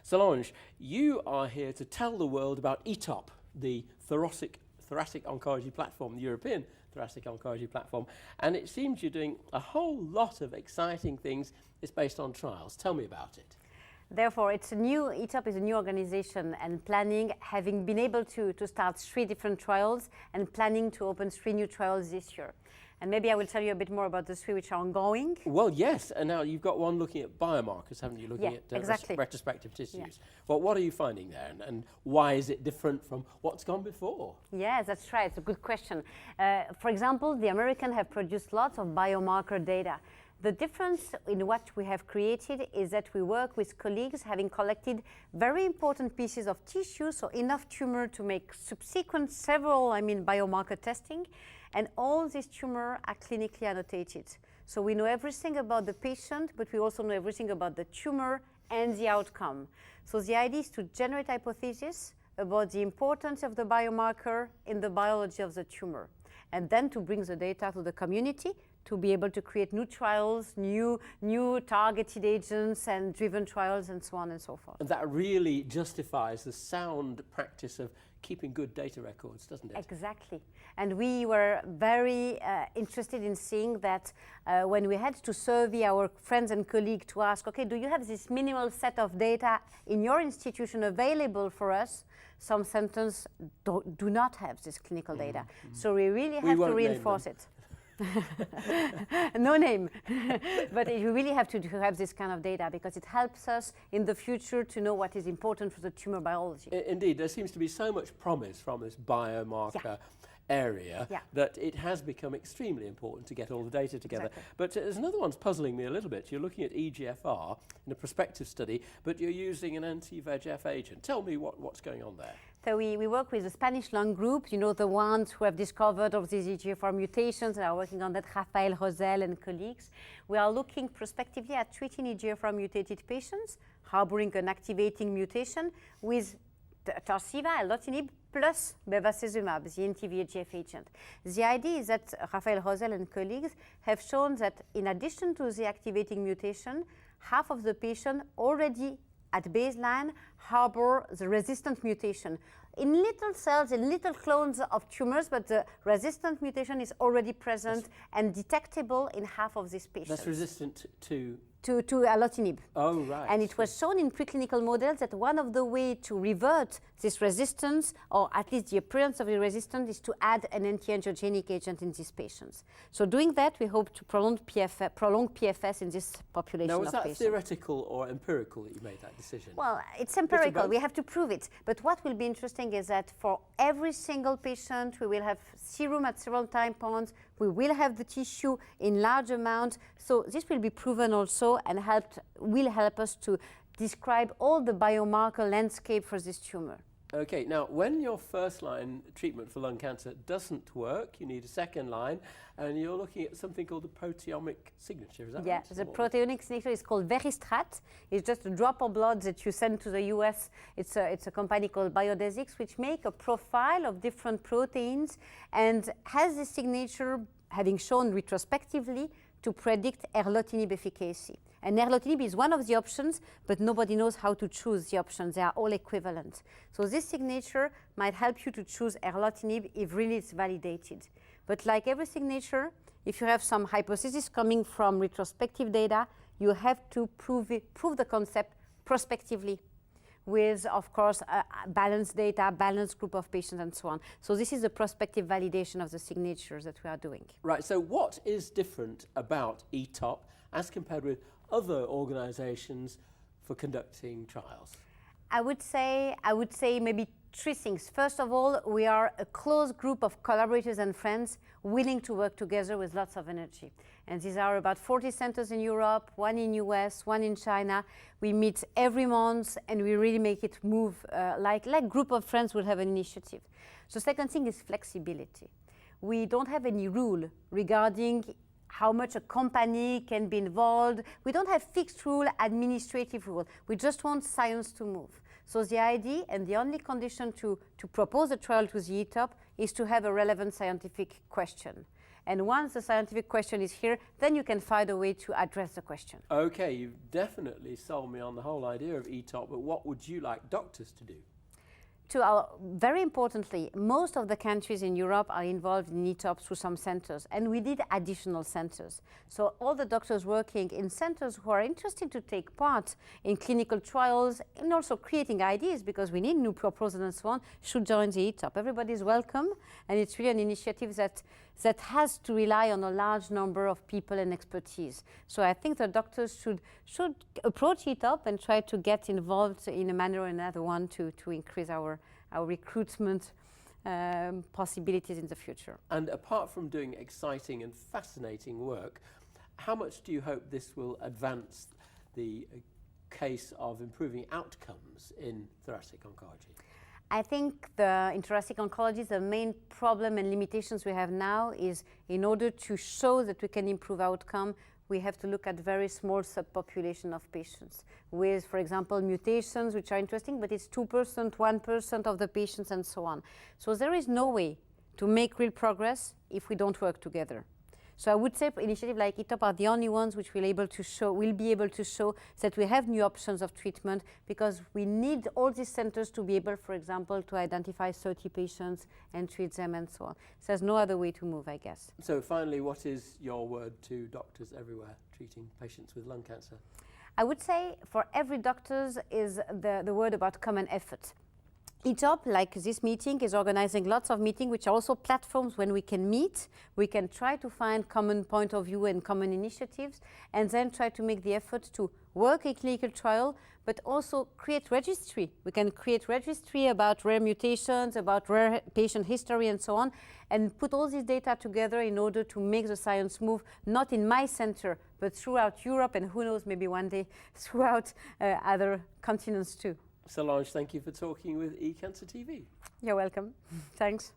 Solange, you are here to tell the world about ETOP, the Thoracic Oncology platform, the European Thoracic Oncology platform, and it seems you're doing a whole lot of exciting things. It's based on trials. Tell me about it. Therefore, ETOP is a new organization and planning, having been able to start 3 different trials and planning to open 3 new trials this year. And maybe I will tell you a bit more about the 3 which are ongoing. Well, yes, and now you've got one looking at biomarkers, haven't you? Looking at exactly. Retrospective tissues. Yeah. Well, what are you finding there, and why is it different from what's gone before? Yes, that's right. It's a good question. For example, the Americans have produced lots of biomarker data. The difference in what we have created is that we work with colleagues having collected very important pieces of tissue, so enough tumor to make subsequent biomarker testing, and all these tumors are clinically annotated. So we know everything about the patient, but we also know everything about the tumor and the outcome. So the idea is to generate hypotheses about the importance of the biomarker in the biology of the tumor, and then to bring the data to the community to be able to create new trials, new targeted agents and driven trials and so on and so forth. And that really justifies the sound practice of keeping good data records, doesn't it? Exactly. And we were very interested in seeing that when we had to survey our friends and colleagues to ask, okay, do you have this minimal set of data in your institution available for us? Some centers do not have this clinical data. So we really have to reinforce it. No name. But you really have to have this kind of data because it helps us in the future to know what is important for the tumor biology. Indeed, there seems to be so much promise from this biomarker area that it has become extremely important to get all the data together. Exactly. But there's another one's puzzling me a little bit. You're looking at EGFR in a prospective study, but you're using an anti-VEGF agent. Tell me what's going on there. So we work with the Spanish lung group, you know, the ones who have discovered all these EGFR mutations and are working on that, Rafael Rosell and colleagues. We are looking prospectively at treating EGFR mutated patients harboring an activating mutation with Tarceva, erlotinib, plus bevacizumab, the anti-VEGF agent. The idea is that Rafael Rosell and colleagues have shown that in addition to the activating mutation, half of the patients already at baseline harbor the resistant mutation in little cells, in little clones of tumors, but the resistant mutation is already present and detectable in half of these patients. That's resistant to erlotinib. Oh, right. And it was shown in preclinical models that one of the ways to revert this resistance, or at least the appearance of the resistance, is to add an anti-angiogenic agent in these patients. So doing that, we hope to prolong PFS in this population of patients. Now, was that theoretical or empirical that you made that decision? Well, it's empirical. We have to prove it. But what will be interesting is that for every single patient, we will have serum at several time points. We will have the tissue in large amount. So this will be proven also and will help us to describe all the biomarker landscape for this tumor. Okay, now when your first line treatment for lung cancer doesn't work, you need a second line, and you're looking at something called the proteomic signature, is that right? Yeah, the proteomic signature is called Veristrat. It's just a drop of blood that you send to the US. It's a company called Biodesics, which make a profile of different proteins and has this signature having shown retrospectively to predict erlotinib efficacy. And erlotinib is one of the options, but nobody knows how to choose the options. They are all equivalent. So this signature might help you to choose erlotinib if really it's validated. But like every signature, if you have some hypothesis coming from retrospective data, you have to prove the concept prospectively with, of course, balanced data, balanced group of patients, and so on. So this is the prospective validation of the signatures that we are doing. Right, so what is different about ETOP as compared with other organizations for conducting trials? I would say maybe 3 things. First of all, we are a close group of collaborators and friends willing to work together with lots of energy. And these are about 40 centers in Europe, 1 in US, 1 in China. We meet every month and we really make it move like group of friends would have an initiative. The second thing is flexibility. We don't have any rule regarding how much a company can be involved. We don't have fixed rule, administrative rule. We just want science to move. So the idea and the only condition to propose a trial to the ETOP is to have a relevant scientific question. And once the scientific question is here, then you can find a way to address the question. Okay, you've definitely sold me on the whole idea of ETOP, but what would you like doctors to do? Very importantly, most of the countries in Europe are involved in ETOP through some centers, and we need additional centers. So all the doctors working in centers who are interested to take part in clinical trials and also creating ideas, because we need new proposals and so on, should join the ETOP. Everybody is welcome, and it's really an initiative that has to rely on a large number of people and expertise. So I think the doctors should approach ETOP and try to get involved in a manner or another one to increase our recruitment possibilities in the future. And apart from doing exciting and fascinating work, how much do you hope this will advance the case of improving outcomes in thoracic oncology? I think in thoracic oncology, the main problem and limitations we have now is, in order to show that we can improve outcome, we have to look at very small subpopulation of patients with, for example, mutations, which are interesting, but it's 2%, 1% of the patients and so on. So there is no way to make real progress if we don't work together. So I would say initiatives like ETOP are the only ones which will be able to show that we have new options of treatment, because we need all these centers to be able, for example, to identify 30 patients and treat them and so on. So there's no other way to move, I guess. So finally, what is your word to doctors everywhere treating patients with lung cancer? I would say for every doctor is the word about common effort. ETOP, like this meeting, is organizing lots of meetings, which are also platforms when we can meet. We can try to find common point of view and common initiatives, and then try to make the effort to work a clinical trial, but also create registry. We can create registry about rare mutations, about rare patient history and so on, and put all this data together in order to make the science move, not in my center, but throughout Europe, and who knows, maybe one day throughout other continents too. Solange, thank you for talking with eCancer TV. You're welcome. Thanks.